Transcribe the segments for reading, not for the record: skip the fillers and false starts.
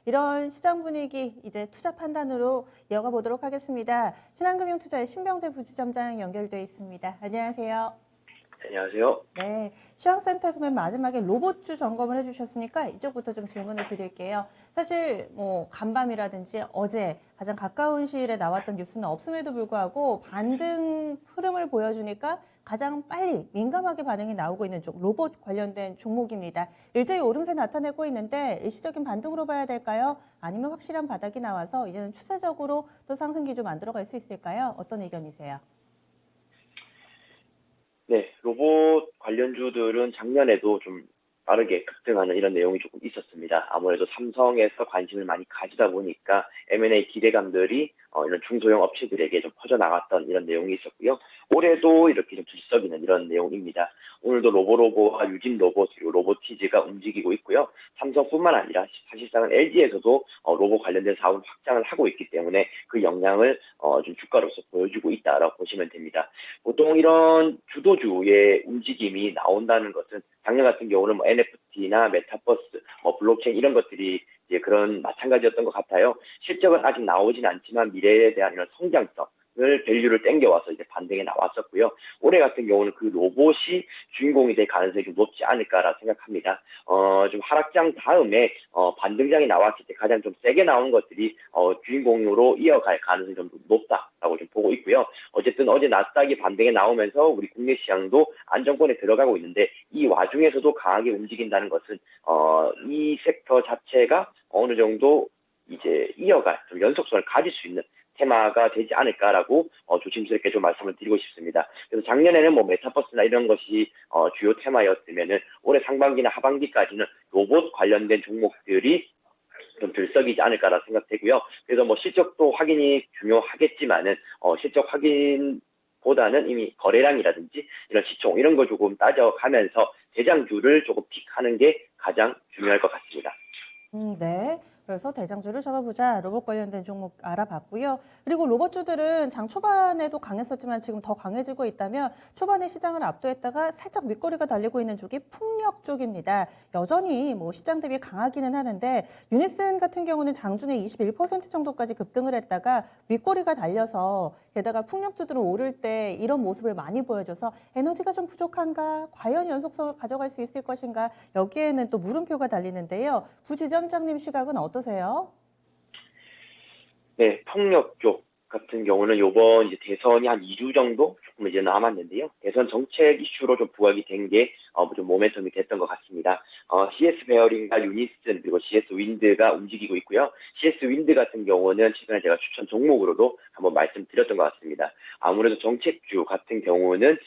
이런 시장 분위기 이제 투자 판단으로 이어가 보도록 하겠습니다. 신한금융투자의 신병재 부지점장 연결돼 있습니다. 안녕하세요. 안녕하세요. 네, 시황센터에서 맨 마지막에 로봇주 점검을 해주셨으니까 이쪽부터 좀 질문을 드릴게요. 사실 뭐 간밤이라든지 어제 가장 가까운 시일에 나왔던 뉴스는 없음에도 불구하고 반등 흐름을 보여주니까 가장 빨리 민감하게 반응이 나오고 있는 쪽 로봇 관련된 종목입니다. 일제히 오름세 나타내고 있는데 일시적인 반등으로 봐야 될까요? 아니면 확실한 바닥이 나와서 이제는 추세적으로 또 상승 기조 만들어갈 수 있을까요? 어떤 의견이세요? 네, 로봇 관련주들은 작년에도 좀 빠르게 급등하는 이런 내용이 조금 있었습니다. 아무래도 삼성에서 관심을 많이 가지다 보니까 M&A 기대감들이 이런 중소형 업체들에게 좀 퍼져나갔던 이런 내용이 있었고요. 올해도 이렇게 좀 들썩이는 이런 내용입니다. 오늘도 로보로보와 유진로봇 그리고 로보티즈가 움직이고 있고요. 삼성뿐만 아니라 사실상은 LG에서도 로봇 관련된 사업을 확장을 하고 있기 때문에 그 영향을 좀 주가로서 보여주고 있다라고 보시면 됩니다. 보통 이런 주도주의 움직임이 나온다는 것은 작년 같은 경우는 뭐 NFT나 메타버스, 뭐 블록체인 이런 것들이 이제 그런 마찬가지였던 것 같아요. 실적은 아직 나오진 않지만 미래에 대한 이런 성장성을 밸류를 땡겨와서 이제 반등에 나왔었고요. 올해 같은 경우는 그 로봇이 주인공이 될 가능성이 좀 높지 않을까라 생각합니다. 좀 하락장 다음에 반등장이 나왔을 때 가장 좀 세게 나온 것들이 주인공으로 이어갈 가능성이 좀 높다라고 좀 보고 있고요. 어쨌든 어제 나스닥이 반등에 나오면서 우리 국내 시장도 안정권에 들어가고 있는데 이 와중에서도 강하게 움직인다는 것은 이 섹터 자체가 어느 정도 이제 이어갈 좀 연속성을 가질 수 있는 테마가 되지 않을까라고 조심스럽게 좀 말씀을 드리고 싶습니다. 그래서 작년에는 뭐 메타버스나 이런 것이 주요 테마였으면은 올해 상반기나 하반기까지는 로봇 관련된 종목들이 좀 들썩이지 않을까라 생각되고요. 그래서 뭐 실적도 확인이 중요하겠지만은 실적 확인보다는 이미 거래량이라든지 이런 시총 이런 거 조금 따져가면서 대장주를 조금 픽하는 게 가장 중요할 것 같습니다. 네. 그래서 대장주를 잡아보자. 로봇 관련된 종목 알아봤고요. 그리고 로봇주들은 장 초반에도 강했었지만 지금 더 강해지고 있다면 초반에 시장을 압도했다가 살짝 윗꼬리가 달리고 있는 쪽이 풍력 쪽입니다. 여전히 뭐 시장 대비 강하기는 하는데 유니슨 같은 경우는 장중에 21% 정도까지 급등을 했다가 윗꼬리가 달려서 게다가 풍력주들은 오를 때 이런 모습을 많이 보여줘서 에너지가 좀 부족한가? 과연 연속성을 가져갈 수 있을 것인가? 여기에는 또 물음표가 달리는데요. 부지점장님 시각은 어떠세요? 네, 폭력 쪽 같은 경우는 요번 이제 대선이 한 2주 정도 조금 이제 남았는데요. 대선 정책 이슈로 좀 부각이 된 게 좀 모멘텀이 됐던 것 같습니다. CS 베어링과 유니슨 그리고 CS 윈드가 움직이고 있고요. CS 윈드 같은 경우는 최근에 제가 추천 종목으로도 한번 말씀드렸던 것 같습니다. 아무래도 정책주 같은 경우는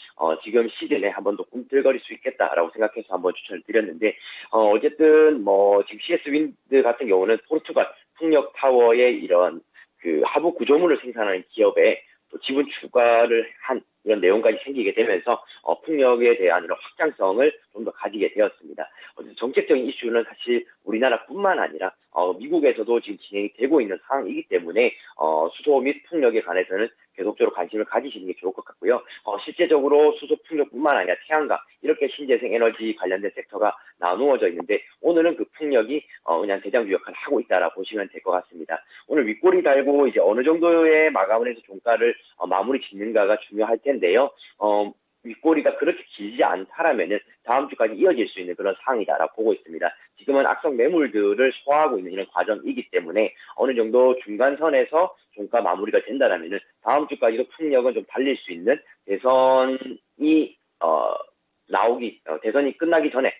지금 시즌에 한 번 더 꿈틀거릴 수 있겠다라고 생각해서 한번 추천을 드렸는데 어쨌든 뭐 지금 CS 윈드 같은 경우는 포르투갈 풍력 타워의 이런 그 하부 구조물을 생산하는 기업에 또 지분 추가를 한 이런 내용까지 생기게 되면서 풍력에 대한 이런 확장성을 좀 더 가지게 되었습니다. 정책적인 이슈는 사실 우리나라뿐만 아니라 미국에서도 지금 진행이 되고 있는 상황이기 때문에 수소 및 풍력에 관해서는 계속적으로 관심을 가지시는 게 좋을 것 같고요. 실제적으로 수소 풍력뿐만 아니라 태양광 이렇게 신재생 에너지 관련된 섹터가 나누어져 있는데 오늘은 그 풍력이 그냥 대장주 역할을 하고 있다라 보시면 될 것 같습니다. 오늘 윗꼬리 달고 이제 어느 정도의 마감을 해서 종가를 마무리 짓는가가 중요할 텐데요. 윗꼬리가 그렇게 길지 않다라면은 다음 주까지 이어질 수 있는 그런 상황이다라고 보고 있습니다. 지금은 악성 매물들을 소화하고 있는 이런 과정이기 때문에 어느 정도 중간선에서 종가 마무리가 된다라면은 다음 주까지도 풍력은 좀 달릴 수 있는 대선이 대선이 끝나기 전에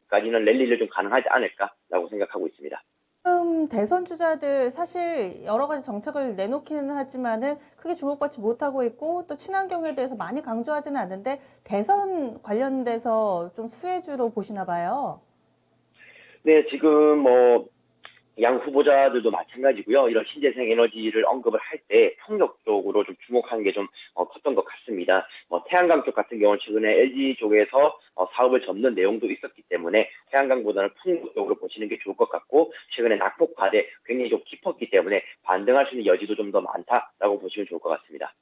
까지는 랠리를 좀 가능하지 않을까라고 생각하고 있습니다. 지금 대선 주자들 사실 여러 가지 정책을 내놓기는 하지만은 크게 주목받지 못하고 있고 또 친환경에 대해서 많이 강조하지는 않는데 대선 관련돼서 좀 수혜주로 보시나 봐요. 네, 지금 뭐 양 후보자들도 마찬가지고요. 이런 신재생 에너지를 언급을 할 때 풍력 쪽으로 좀 주목하는 게 좀 컸던 것 같습니다. 뭐 태양광 쪽 같은 경우는 최근에 LG 쪽에서 사업을 접는 내용도 있었기 때문에 태양광보다는 풍력 쪽으로 보시는 게 좋을 것 같고 최근에 낙폭 과대 굉장히 좀 깊었기 때문에 반등할 수 있는 여지도 좀 더 많다라고 보시면 좋을 것 같습니다.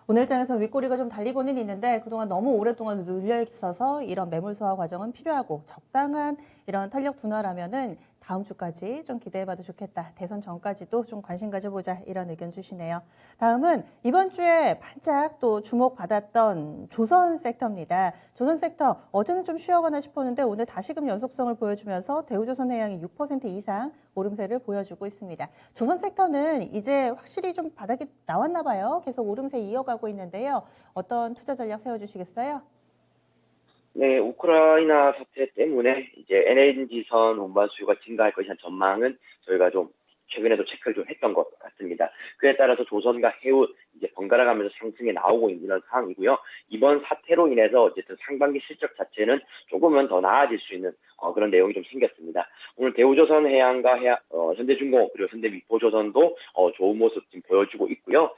오늘 장에서 윗꼬리가 좀 달리고는 있는데 그동안 너무 오랫동안 눌려 있어서 이런 매물 소화 과정은 필요하고 적당한 이런 탄력 둔화라면은 다음 주까지 좀 기대해봐도 좋겠다. 대선 전까지도 좀 관심 가져보자. 이런 의견 주시네요. 다음은 이번 주에 반짝 또 주목받았던 조선 섹터입니다. 조선 섹터 어제는 좀 쉬어가나 싶었는데 오늘 다시금 연속성을 보여주면서 대우조선해양이 6% 이상 오름세를 보여주고 있습니다. 조선 섹터는 이제 확실히 좀 바닥이 나왔나 봐요. 계속 오름세 이어가고 있는데요. 어떤 투자 전략 세워주시겠어요? 네, 우크라이나 사태 때문에 이제 LNG선 운반 수요가 증가할 것이라는 전망은 저희가 좀 최근에도 체크를 좀 했던 것 같습니다. 그에 따라서 조선과 해운 이제 번갈아 가면서 상승에 나오고 있는 이런 상황이고요. 이번 사태로 인해서 어쨌든 상반기 실적 자체는 조금은 더 나아질 수 있는 그런 내용이 좀 생겼습니다. 오늘 대우조선해양과 현대중공업 그리고 현대미포조선도 좋은 모습 지금 보여주고 있고요.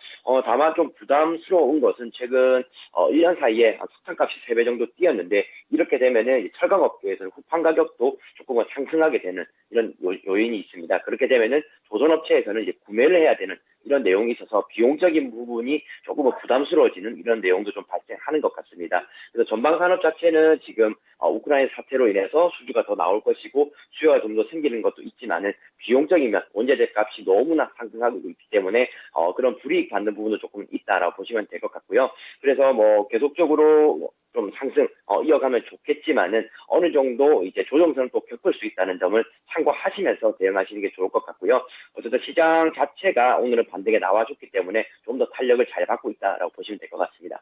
다만 좀 부담스러운 것은 최근 1년 사이에 석탄값이 3배 정도 뛰었는데 이렇게 되면은 철강업계에서는 후판 가격도 조금은 상승하게 되는 이런 요인이 있습니다. 그렇게 되면은 조선업체에서는 이제 구매를 해야 되는 이런 내용이 있어서 비용적인 부분이 조금은 부담스러워지는 이런 내용도 좀 발생하는 것 같습니다. 그래서 전방 산업 자체는 지금 우크라이나 사태로 인해서 수주가 더 나올 것이고 수요가 좀 더 생기는 것도 있지만은 비용적인 면 원자재 값이 너무나 상승하고 있기 때문에 그런 불이익 받는 부분도 조금 있다라고 보시면 될 것 같고요. 그래서 뭐 계속적으로 좀 상승 이어가면 좋겠지만은 어느 정도 이제 조정선을 또 겪을 수 있다는 점을 참고하시면서 대응하시는 게 좋을 것 같고요. 어쨌든 시장 자체가 오늘은 반등에 나와줬기 때문에 좀 더 탄력을 잘 받고 있다라고 보시면 될 것 같습니다.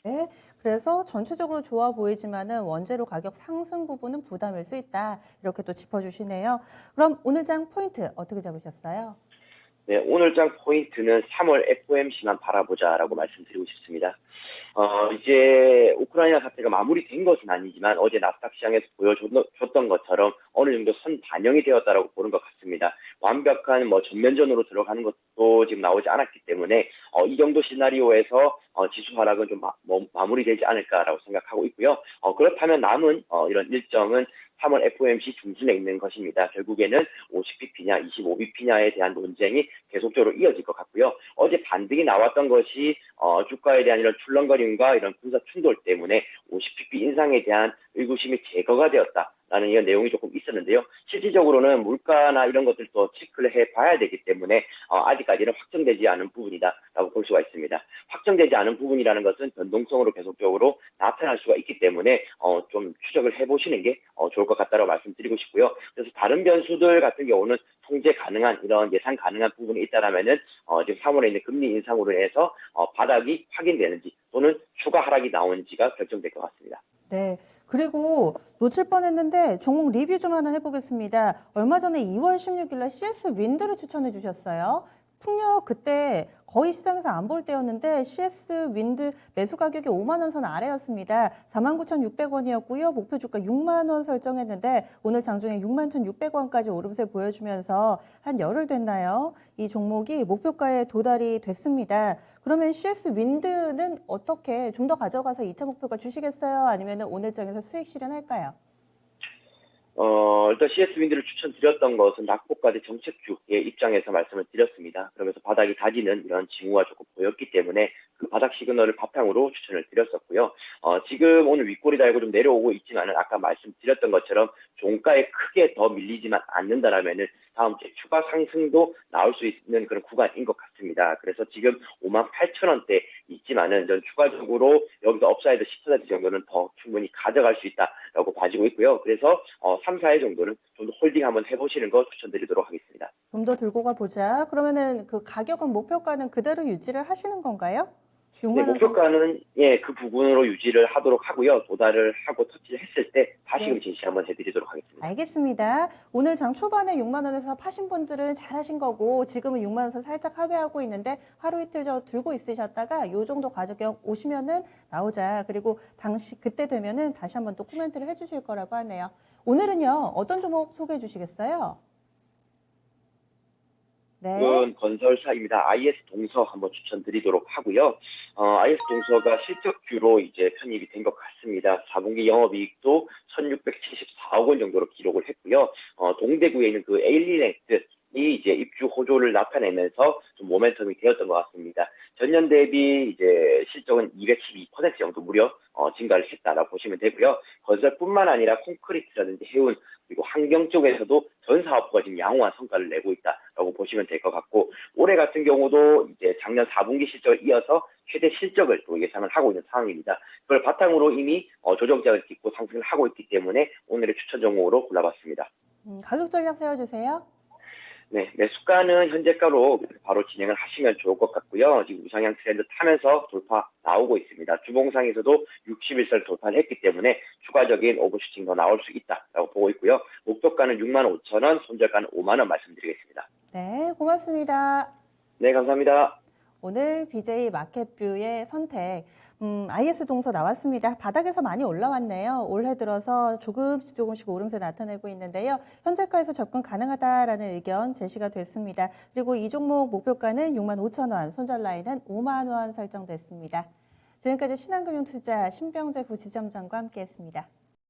네, 그래서 전체적으로 좋아 보이지만은 원재료 가격 상승 부분은 부담일 수 있다. 이렇게 또 짚어주시네요. 그럼 오늘 장 포인트 어떻게 잡으셨어요? 네, 오늘장 포인트는 3월 FOMC만 바라보자라고 말씀드리고 싶습니다. 이제 우크라이나 사태가 마무리된 것은 아니지만 어제 나스닥 시장에서 보여줬던 것처럼 어느 정도 선 반영이 되었다라고 보는 것 같습니다. 완벽한 전면전으로 들어가는 것도 지금 나오지 않았기 때문에 이 정도 시나리오에서 지수 하락은 좀 마무리되지 않을까라고 생각하고 있고요. 그렇다면 남은 이런 일정은 3월 FOMC 중순에 있는 것입니다. 결국에는 50bp냐 25bp냐에 대한 논쟁이 계속적으로 이어질 것 같고요. 어제 반등이 나왔던 것이 주가에 대한 이런 출렁거림과 이런 군사 충돌 때문에 50bp 인상에 대한 의구심이 제거가 되었다라는 이런 내용이 조금 있었는데요. 실질적으로는 물가나 이런 것들도 체크를 해봐야 되기 때문에 아직까지는 확정되지 않은 부분이다라고 볼 수가 있습니다. 확정되지 않은 부분이라는 것은 변동성으로 계속적으로 나타날 수가 있기 때문에 좀 추적을 해보시는 게 좋을 것 같다고 말씀드리고 싶고요. 그래서 다른 변수들 같은 경우는 통제 가능한 이런 예상 가능한 부분이 있다라면은 지금 3월에 있는 금리 인상으로 해서 바닥이 확인되는지 또는 추가 하락이 나오는지가 결정될 것 같습니다. 네. 그리고 놓칠 뻔했는데 종목 리뷰 좀 하나 해보겠습니다. 얼마 전에 2월 16일날 CS 윈드를 추천해 주셨어요. 풍력 그때 거의 시장에서 안 볼 때였는데 CS 윈드 매수 가격이 5만 원 선 아래였습니다. 49,600원이었고요. 목표 주가 6만 원 설정했는데 오늘 장중에 61,600원까지 오름세 보여주면서 한 열흘 됐나요? 이 종목이 목표가에 도달이 됐습니다. 그러면 CS 윈드는 어떻게 좀 더 가져가서 2차 목표가 주시겠어요? 아니면 오늘 장에서 수익 실현할까요? 일단 CS 윈드를 추천드렸던 것은 낙폭과대 정책주의 입장에서 말씀을 드렸습니다. 그러면서 바닥이 다지는 이런 징후가 조금 보였기 때문에 그 바닥 시그널을 바탕으로 추천을 드렸었고요. 지금 오늘 윗꼬리 달고 좀 내려오고 있지만은 아까 말씀드렸던 것처럼 종가에 크게 더 밀리지만 않는다라면은 다음 주에 추가 상승도 나올 수 있는 그런 구간인 것 같습니다. 그래서 지금 58,000원대 있지만은 전 추가적으로 여기서 업사이드 10% 정도는 더 충분히 가져갈 수 있다라고 봐지고 있고요. 그래서 3, 4회 정도는 좀 더 홀딩 한번 해보시는 거 추천드리도록 하겠습니다. 좀 더 들고 가보자. 그러면은 그 가격은 목표가는 그대로 유지를 하시는 건가요? 네, 6만 원 선. 목표가는 그 부분으로 유지를 하도록 하고요. 도달을 하고 터치를 했을 때 다시금 네. 제시 한번 해드리도록 하겠습니다. 알겠습니다. 오늘 장 초반에 6만 원에서 파신 분들은 잘하신 거고 지금은 6만 원에서 살짝 하회하고 있는데 하루 이틀 저 들고 있으셨다가 요 정도 가격 오시면은 나오자. 그리고 당시 그때 되면은 다시 한번 또 코멘트를 해주실 거라고 하네요. 오늘은요 어떤 종목 소개해 주시겠어요? 네. 이건 건설사입니다. IS 동서 한번 추천드리도록 하고요. IS 동서가 실적주로 이제 편입이 된 것 같습니다. 4분기 영업이익도 1,674억 원 정도로 기록을 했고요. 동대구에 있는 그 에일리넥트 이 이제 입주 호조를 나타내면서 좀 모멘텀이 되었던 것 같습니다. 전년 대비 이제 실적은 212% 정도 무려 증가를 했다라고 보시면 되고요. 건설뿐만 아니라 콘크리트라든지 해운 그리고 환경 쪽에서도 전 사업부가 지금 양호한 성과를 내고 있다라고 보시면 될 것 같고, 올해 같은 경우도 이제 작년 4분기 실적을 이어서 최대 실적을 또 예상을 하고 있는 상황입니다. 그걸 바탕으로 이미 조정장을 딛고 상승을 하고 있기 때문에 오늘의 추천 종목으로 골라봤습니다. 가격 전략 세워주세요. 네, 매수가는 현재가로 바로 진행을 하시면 좋을 것 같고요. 지금 우상향 트렌드 타면서 돌파 나오고 있습니다. 주봉상에서도 61선을 돌파를 했기 때문에 추가적인 오버슈팅 더 나올 수 있다라고 보고 있고요. 목표가는 65,000원, 손절가는 5만 원 말씀드리겠습니다. 네, 고맙습니다. 네, 감사합니다. 오늘 BJ 마켓뷰의 선택, IS 동서 나왔습니다. 바닥에서 많이 올라왔네요. 올해 들어서 조금씩 오름세 나타내고 있는데요. 현재가에서 접근 가능하다라는 의견 제시가 됐습니다. 그리고 이 종목 목표가는 65,000원, 손절 라인은 5만 원 설정됐습니다. 지금까지 신한금융투자 신병재 부지점장과 함께했습니다.